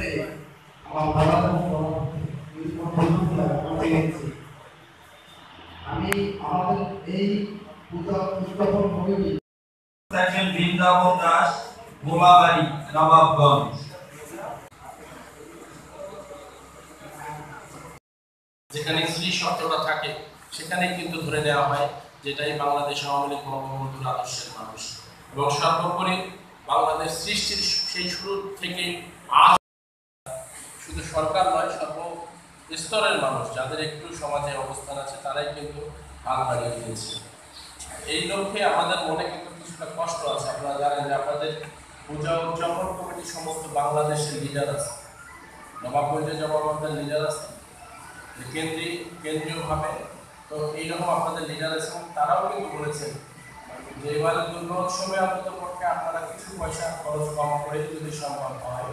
ক্ষেত্রে আমার বলার মতো আমি আমাদের এই পূজা উদযাপন কমিটি থাকেন বৃন্দাবন দাস, গোলাবাড়ি, নবাবগঞ্জ। যেখানে স্ত্রী শব্দটা থাকে সেখানে কিন্তু ধরে নেওয়া হয় যেটাই বাংলাদেশ আওয়ামী লীগ বঙ্গবন্ধুর আদর্শের মানুষ। এবং সর্বোপরি বাংলাদেশ সৃষ্টির সেই শুরু থেকে আজ শুধু সরকার নয়, সর্বস্তরের মানুষ যাদের একটু সমাজে অবস্থান আছে তারাই কিন্তু হাত বাড়িয়ে দিয়েছে। এই লক্ষ্যে আমাদের মনে কিন্তু কিছুটা কষ্ট আছে। আপনারা জানেন যে আপনাদের পূজা উদযাপন কমিটি সমস্ত বাংলাদেশের লিডার আছে, নবাবগঞ্জে যেমন আমাদের লিডার আছে কেন্দ্রীয়ভাবে, তো এইরকম আপনাদের লিডার আছে এবং তারাও কিন্তু বলেছেন যে এবারে দুর্গোৎসবে অন্ততপক্ষে আপনারা কিছু পয়সা খরচ কম করে যদি সম্ভব হয়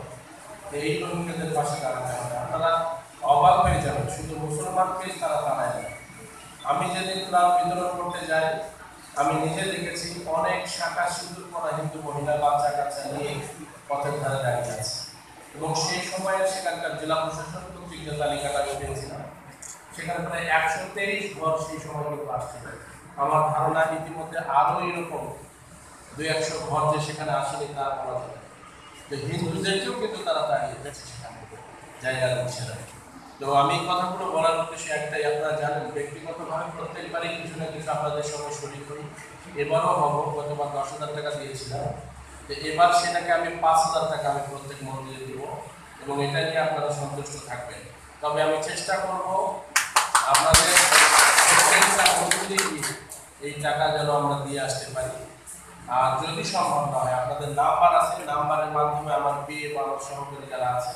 এই রোহিঙ্গাদের পাশে দাঁড়াতে হবে। আপনারা অবাক হয়ে যাবেন, শুধু মুসলমানকেই তারা দাঁড়ায় না। আমি যেদিন ত্রাণ বিতরণ করতে যাই আমি নিজে দেখেছি অনেক শাখা সিঁদুর পরা হিন্দু মহিলা বাচ্চা কাচ্চা নিয়ে পথের ধারে দাঁড়িয়ে আছে। এবং সেই সময়ে সেখানকার জেলা প্রশাসন কর্তৃক যে তালিকাটা আমি পেয়েছিলাম সেখানে প্রায় 123 ঘর সেই সময় কিন্তু আসছিল। আমার ধারণা ইতিমধ্যে আরও এরকম 200 ঘর যে সেখানে আসেনি তা বলা যাবে। তো হিন্দুদেরকেও কিন্তু তারা দাঁড়িয়ে গেছে সেখানে, জায়গা দিচ্ছে না। তো আমি কথাগুলো বলার উদ্দেশ্য একটাই, আপনারা জানেন ব্যক্তিগতভাবে প্রত্যেকবারই কিছু না কিছু আপনাদের সঙ্গে শরীর করি। এবারও হব, গতবার 10,000 টাকা দিয়েছিলাম, তো এবার সেটাকে আমি 5,000 টাকা আমি প্রত্যেক মন্দিরে দেবো এবং এটা নিয়ে আপনারা সন্তুষ্ট থাকবেন। তবে আমি চেষ্টা করব আপনাদের প্রত্যেকটা মন্দিরে গিয়ে এই টাকা যেন আমরা দিয়ে আসতে পারি। আর যদি সম্ভব না হয় আপনাদের নাম্বার আছে, নাম্বারের মাধ্যমে আমার বিয়ে বাবার সহকারী যারা আছে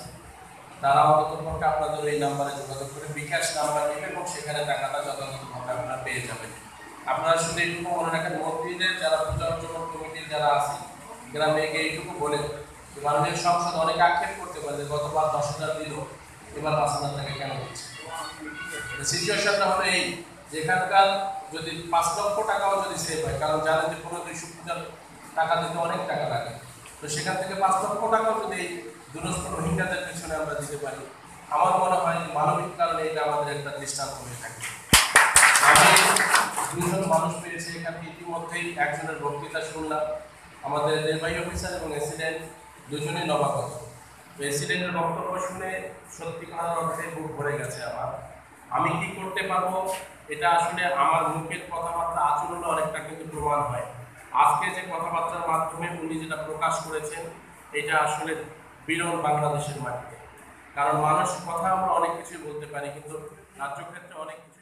তারা অন্ততপক্ষে আপনাদের এই নাম্বারে যোগাযোগ করে বিকাশ নাম্বার নেবে এবং সেখানে টাকাটা যথাযথভাবে আপনারা পেয়ে যাবেন। আপনারা শুধু এইটুকু মনে রাখেন, মন্দিরের যারা পূজা অর্চনা কমিটির যারা আছে গ্রামে গিয়ে এইটুকু বলে মাননীয় সংসদ অনেক আক্ষেপ করতে পারে যে গতবার 10,000 দিল, এবার 5,000 টাকা কেন দিচ্ছে। সিচুয়েশনটা হলো এই, যেখানকার যদি 5 লক্ষ টাকাও যদি সেভ হয়, কারণ জানেন যে কোনো 200 পূজার টাকা দিতে অনেক টাকা লাগে, তো সেখান থেকে 5 লক্ষ টাকাও যদি দুরস্ত রোহিঙ্গাদের পেছনে আমরা দিতে পারি, আমার মনে হয় মানবিক কারণে এটা আমাদের একটা দৃষ্টান্ত হয়ে থাকে। আমি 2জন মানুষ পেয়েছি এখানে, ইতিমধ্যেই একজনের বক্তৃতা শুনলাম। আমাদের নির্বাহী অফিসার এবং এসিডেন্ট দুজনেই নবাগত। এসিডেন্টের বক্তব্য শুনে সত্যিকার অর্থে বুক ভরে গেছে আমার। আমি কি করতে পারবো এটা আসলে আমার মুখের কথাবার্তা আচরণে অনেকটা কিন্তু প্রমাণ হয়। আজকে যে কথাবার্তার মাধ্যমে উনি যেটা প্রকাশ করেছেন এটা আসলে বিরল বাংলাদেশের মাটিতে। কারণ মানুষ কথা আমরা অনেক কিছুই বলতে পারি, কিন্তু রাজ্যক্ষেত্রে অনেক কিছু